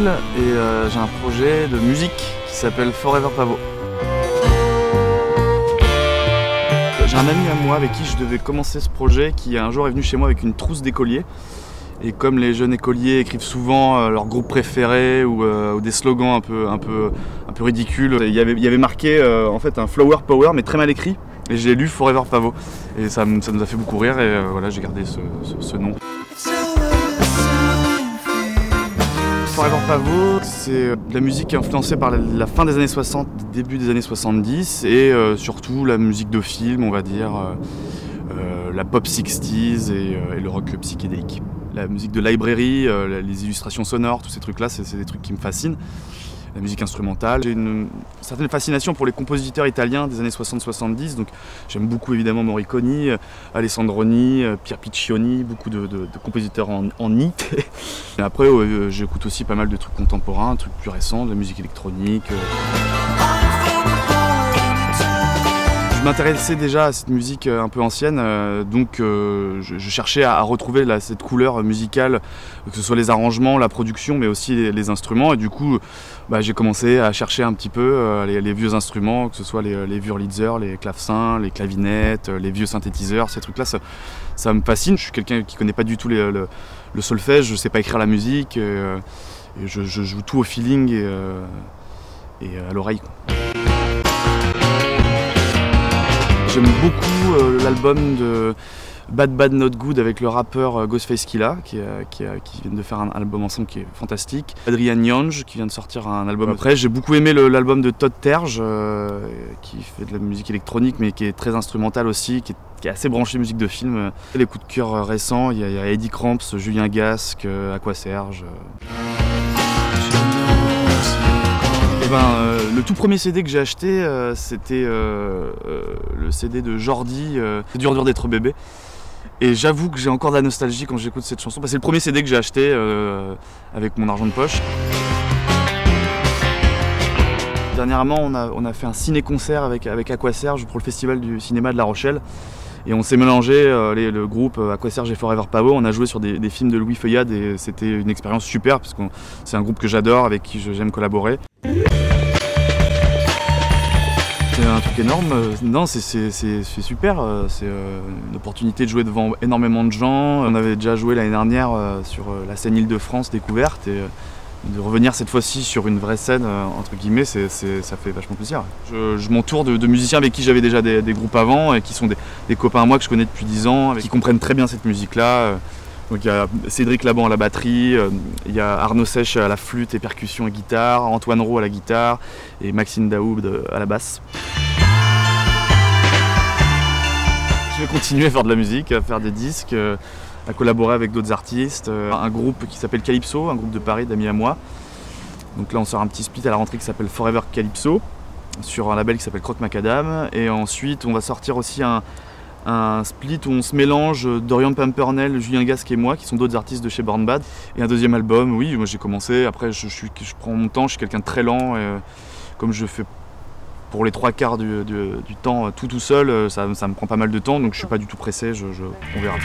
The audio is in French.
Gilles et j'ai un projet de musique qui s'appelle Forever Pavot. J'ai un ami à moi avec qui je devais commencer ce projet qui un jour est venu chez moi avec une trousse d'écoliers. Et comme les jeunes écoliers écrivent souvent leur groupe préféré ou des slogans un peu ridicules, il y avait marqué en fait un Flower Power mais très mal écrit. Et j'ai lu Forever Pavot et ça nous a fait beaucoup rire et voilà, j'ai gardé ce nom. Forever Pavot, c'est de la musique influencée par la fin des années 60, début des années 70 et surtout la musique de film, on va dire, la pop 60s et le rock psychédélique. La musique de librairie, les illustrations sonores, tous ces trucs-là, c'est des trucs qui me fascinent. La musique instrumentale. J'ai une certaine fascination pour les compositeurs italiens des années 60-70, donc j'aime beaucoup évidemment Morricone, Alessandroni, Pier Piccioni, beaucoup de compositeurs en it. Et après j'écoute aussi pas mal de trucs contemporains, de trucs plus récents, de la musique électronique. Je m'intéressais déjà à cette musique un peu ancienne, donc je cherchais à retrouver cette couleur musicale, que ce soit les arrangements, la production, mais aussi les instruments. Et du coup, j'ai commencé à chercher un petit peu les vieux instruments, que ce soit les Wurlitzer, les clavecins, les clavinettes, les vieux synthétiseurs. Ces trucs-là, ça me fascine. Je suis quelqu'un qui ne connaît pas du tout le solfège, je ne sais pas écrire la musique, et je joue tout au feeling et à l'oreille. J'aime beaucoup l'album de Bad Bad Not Good avec le rappeur Ghostface Killah qui vient de faire un album ensemble qui est fantastique. Adrian Younge qui vient de sortir un album. Après j'ai beaucoup aimé l'album de Todd Terje qui fait de la musique électronique mais qui est très instrumentale aussi, qui est assez branché musique de film. Les coups de cœur récents, il y a Eddie Cramps, Julien Gasque, Aquaserge. Le tout premier CD que j'ai acheté, c'était le CD de Jordi, C'est dur d'être bébé. Et j'avoue que j'ai encore de la nostalgie quand j'écoute cette chanson, parce que c'est le premier CD que j'ai acheté avec mon argent de poche. Dernièrement, on a fait un ciné-concert avec Aquaserge pour le festival du cinéma de La Rochelle. Et on s'est mélangé, le groupe Aquaserge et Forever Pavot, on a joué sur des films de Louis Feuillade et c'était une expérience super parce que c'est un groupe que j'adore, avec qui j'aime collaborer. C'est un truc énorme, non c'est super, c'est une opportunité de jouer devant énormément de gens. On avait déjà joué l'année dernière sur la scène Île-de-France découverte et de revenir cette fois-ci sur une vraie scène, entre guillemets, ça fait vachement plaisir. Je m'entoure de musiciens avec qui j'avais déjà des groupes avant et qui sont des copains à moi que je connais depuis 10 ans, qui comprennent très bien cette musique-là. Donc il y a Cédric Laban à la batterie, il y a Arnaud Sèche à la flûte et percussion et guitare, Antoine Roux à la guitare et Maxime Daoud à la basse. Je vais continuer à faire de la musique, à faire des disques, à collaborer avec d'autres artistes. Un groupe qui s'appelle Calypso, un groupe de Paris d'amis à moi. Donc là on sort un petit split à la rentrée qui s'appelle Forever Calypso, sur un label qui s'appelle Croque Macadam. Et ensuite on va sortir aussi un split où on se mélange Dorian Pimpernel, Julien Gasque et moi, qui sont d'autres artistes de chez Born Bad. Et un deuxième album, oui, moi j'ai commencé, après je prends mon temps, je suis quelqu'un de très lent, et comme je fais pour les 3/4 du temps tout seul, ça me prend pas mal de temps, donc je suis pas du tout pressé, on verra.